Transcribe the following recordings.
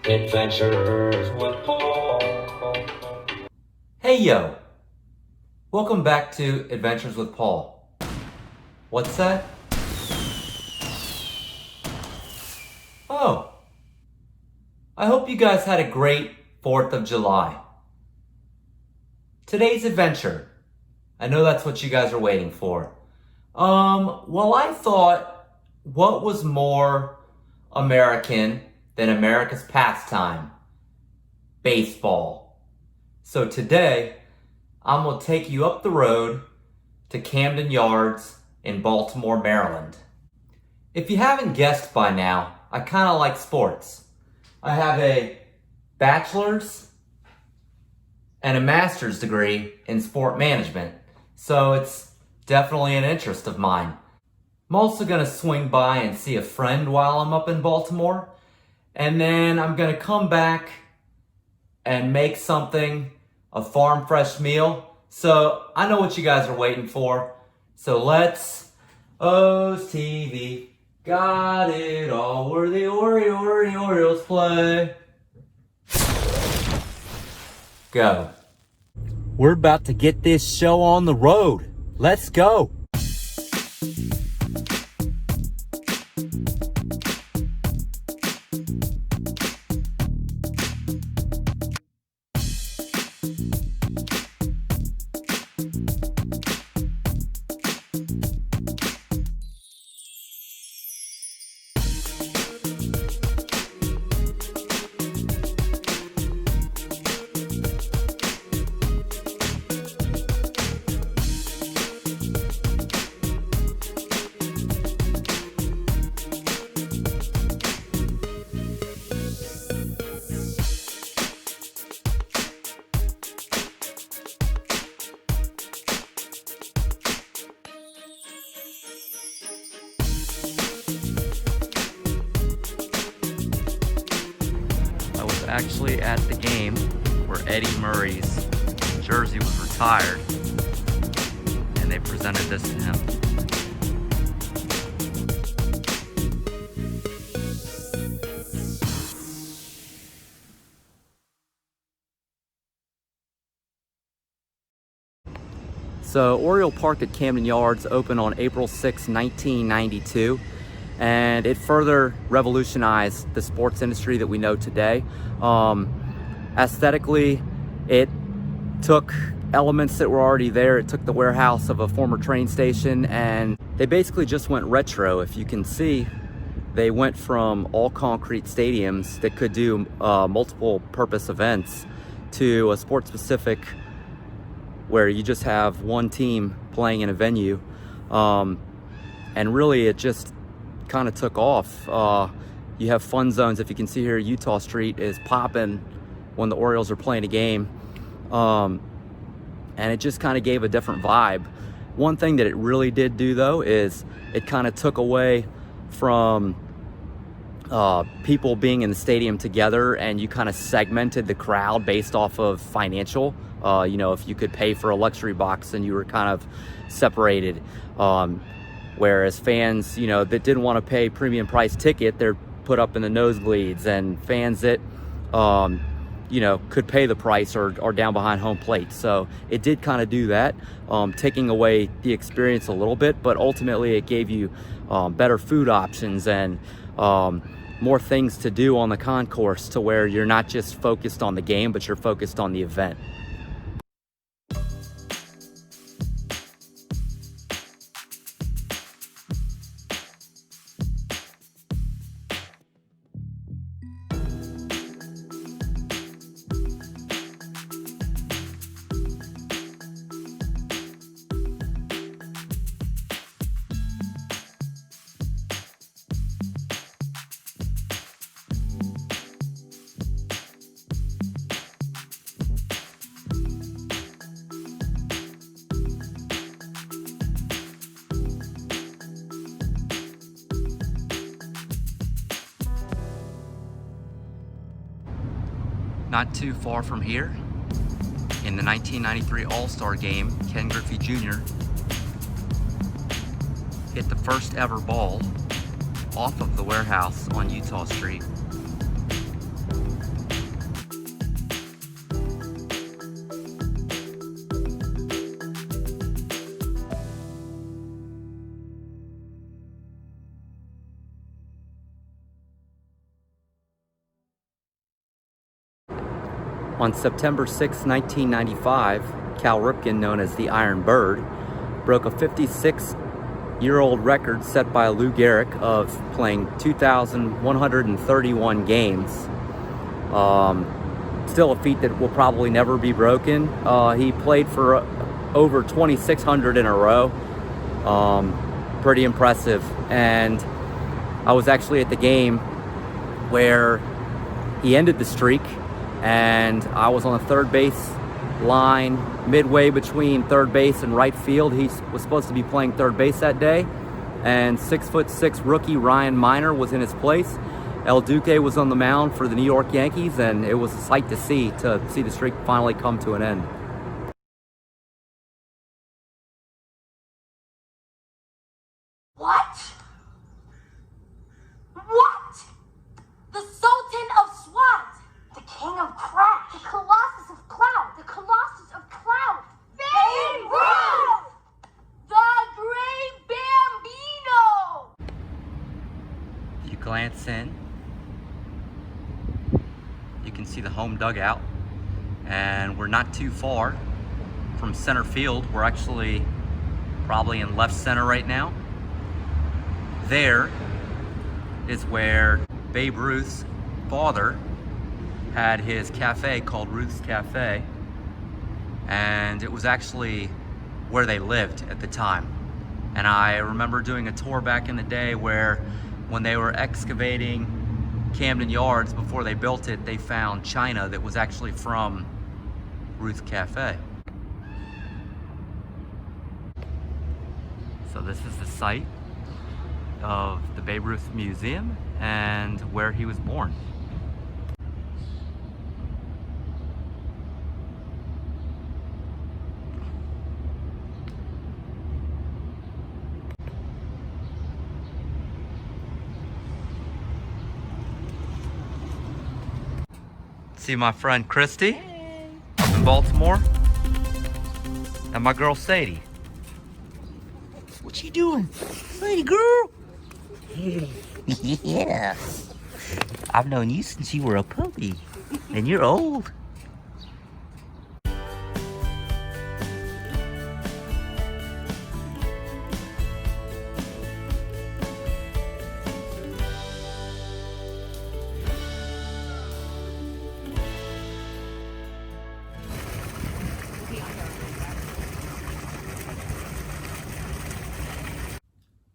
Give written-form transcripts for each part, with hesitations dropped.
Adventures with Paul. Hey yo! Welcome back to Adventures with Paul. What's that? Oh, I hope you guys had a great 4th of July. Today's adventure, I know that's what you guys are waiting for. Well, I thought, what was more American than America's pastime? Baseball. So today, I'm going to take you up the road to Camden Yards in Baltimore, Maryland. If you haven't guessed by now, I kind of like sports. I have a bachelor's and a master's degree in sport management, so it's definitely an interest of mine. I'm also going to swing by and see a friend while I'm up in Baltimore, and then I'm going to come back and make something, a farm fresh meal. So I know what you guys are waiting for. So let's, O's TV, got it all, where the Orioles play. Go. We're about to get this show on the road. Let's go. Actually at the game where Eddie Murray's jersey was retired, and they presented this to him. So Oriole Park at Camden Yards opened on April 6, 1992. And it further revolutionized the sports industry that we know today. Aesthetically, it took elements that were already there. It took the warehouse of a former train station, and they basically just went retro. If you can see, they went from all concrete stadiums that could do multiple purpose events to a sport specific where you just have one team playing in a venue. And really it just kind of took off. You have fun zones. If you can see here, Utah Street is popping when the Orioles are playing a game. And it just kind of gave a different vibe. One thing that it really did do though is it kind of took away from people being in the stadium together, and you kind of segmented the crowd based off of financial. If you could pay for a luxury box, then you were kind of separated. Whereas fans, that didn't want to pay premium price ticket, they're put up in the nosebleeds, and fans that, could pay the price are down behind home plate. So it did kind of do that, taking away the experience a little bit, but ultimately it gave you better food options and more things to do on the concourse, to where you're not just focused on the game, but you're focused on the event. Not too far from here, in the 1993 All-Star Game, Ken Griffey Jr. hit the first ever ball off of the warehouse on Utah Street. On September 6, 1995, Cal Ripken, known as the Iron Bird, broke a 56-year-old record set by Lou Gehrig of playing 2,131 games. Still a feat that will probably never be broken. He played for over 2,600 in a row. Pretty impressive. And I was actually at the game where he ended the streak, and I was on the third base line midway between third base and right field. He was supposed to be playing third base that day, and 6'6" rookie Ryan Miner was in his place. El Duque was on the mound for the New York Yankees, and it was a sight to see the streak finally come to an end. What? What? The Sultan of Swat, the King of Crash, the Colossus of Cloud, the Colossus of Cloud, Babe Ruth, the Great Bambino. If you glance in, you can see the home dugout, and we're not too far from center field. We're actually probably in left center right now. There is where Babe Ruth's father had his cafe called Ruth's Cafe, and it was actually where they lived at the time. And I remember doing a tour back in the day where when they were excavating Camden Yards before they built it, they found china that was actually from Ruth's Cafe. So this is the site of the Babe Ruth Museum and where he was born. See my friend Christy up in Baltimore, and my girl Sadie. What you doing? Hey, girl. Yeah. I've known you since you were a puppy, and you're old.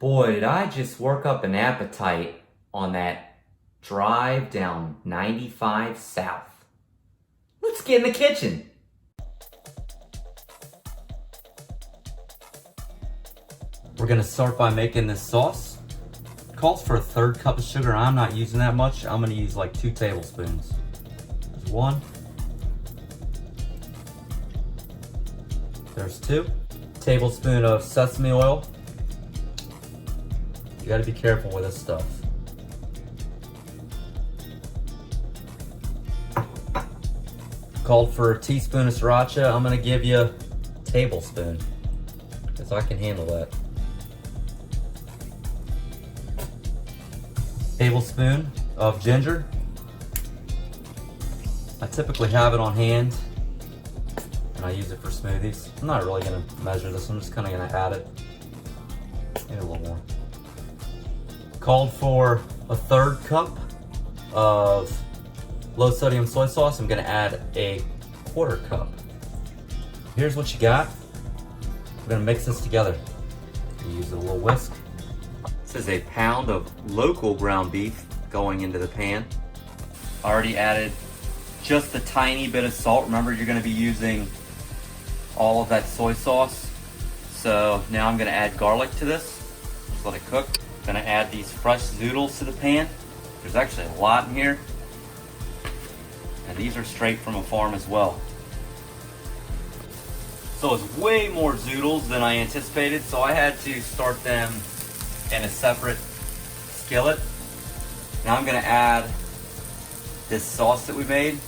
Boy, did I just work up an appetite on that drive down 95 South. Let's get in the kitchen. We're gonna start by making this sauce. It calls for a 1/3 cup of sugar. I'm not using that much. I'm gonna use like 2 tablespoons. There's 1. There's 2. Tablespoon of sesame oil. You gotta be careful with this stuff. Called for a teaspoon of sriracha. I'm gonna give you a tablespoon, because I can handle that. Tablespoon of ginger. I typically have it on hand, and I use it for smoothies. I'm not really gonna measure this. I'm just kinda gonna add it. Maybe a little more. Called for a 1/3 cup of low sodium soy sauce. I'm gonna add a 1/4 cup. Here's what you got. We're gonna mix this together. Use a little whisk. This is a pound of local ground beef going into the pan. Already added just a tiny bit of salt. Remember, you're gonna be using all of that soy sauce. So now I'm gonna add garlic to this. Just let it cook. Gonna add these fresh zoodles to the pan. There's actually a lot in here. And these are straight from a farm as well. So it's way more zoodles than I anticipated, so I had to start them in a separate skillet. Now I'm gonna add this sauce that we made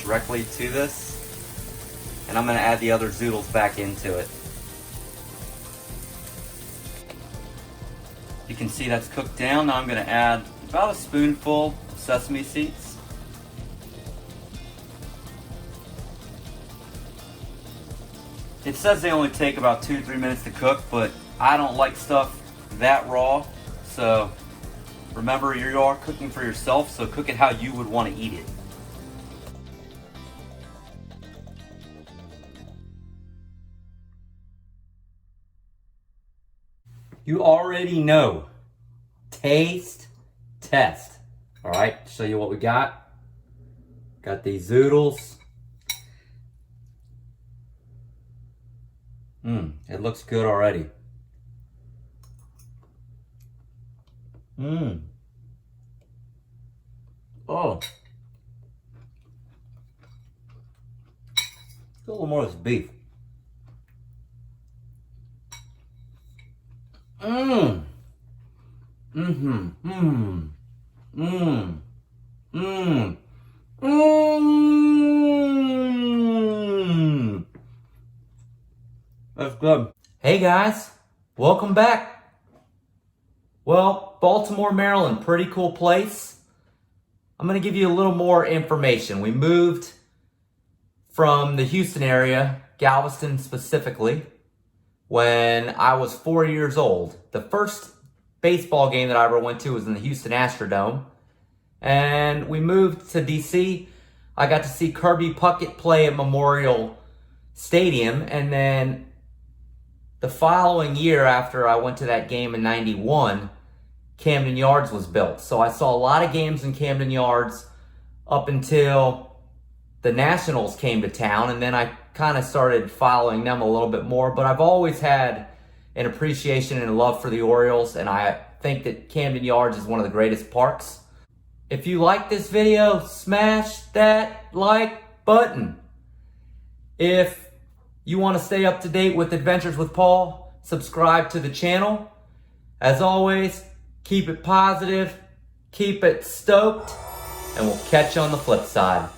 directly to this, and I'm gonna add the other zoodles back into it. You can see that's cooked down. Now I'm gonna add about a spoonful of sesame seeds. It says they only take about 2-3 minutes to cook, but I don't like stuff that raw. So remember, you are cooking for yourself, so cook it how you would want to eat it. You already know. Taste, test. All right, show you what we got. Got these zoodles. It looks good already. Oh. A little more of this beef. That's good. Hey guys, welcome back. Well, Baltimore, Maryland, pretty cool place. I'm gonna give you a little more information. We moved from the Houston area, Galveston specifically, when I was 4 years old. The first baseball game that I ever went to was in the Houston Astrodome. And we moved to DC. I got to see Kirby Puckett play at Memorial Stadium. And then the following year after I went to that game in '91, Camden Yards was built. So I saw a lot of games in Camden Yards up until the Nationals came to town. And then I kind of started following them a little bit more. But I've always had an appreciation and a love for the Orioles. And I think that Camden Yards is one of the greatest parks. If you like this video, smash that like button. If you want to stay up to date with Adventures with Paul, subscribe to the channel. As always, keep it positive, keep it stoked, and we'll catch you on the flip side.